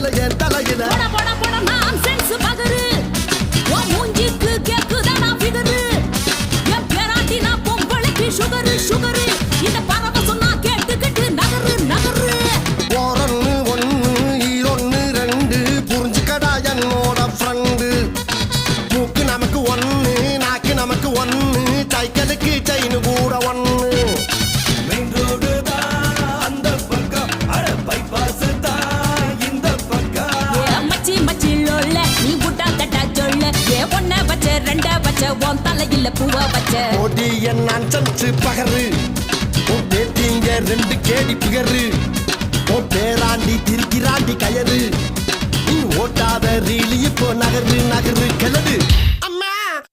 மேல என் தலையில போட போட போட நான் சென்ஸ் பகரு உன் மூஞ்சிக்கு கேக்குதா நான் ஃபிகரு என் பேராட்டி நான் பொம்பளைக்கு சுகரு சுகரு இந்த பறவை சொன்னா கேட்டுக்கிட்டு நகரு நகரு ஓரொன்னு ஒன்னு ஈரொன்னு ரெண்டு புரிஞ்சுக்கடா என்னோட ஃப்ரெண்டு மூக்கு நமக்கு ஒன்னு நாக்கு நமக்கு ஒன்னு சைக்கிளுக்கு செயின் கூட ஒன்னு மெயின் ரோடு தான் அந்த பக்கம் அட பைபாஸ் தான் இந்த பக்கம் ஏ மச்சி மச்சி லோல்ல நீ புட்டா தட்டா சொல்ல ஏ ஒன்ன வச்ச ரெண்ட வச்ச உன் தலையில பூவ வச்ச ஓடி என்னான் சச்சு பகரு உன் பேத்திங்க ரெண்டு கேடி பிகரு உன் பேராண்டி திருக்கிறாண்டி கயறு நீ ஓட்டாத ரீலி இப்போ நகரு நகரு கிளடு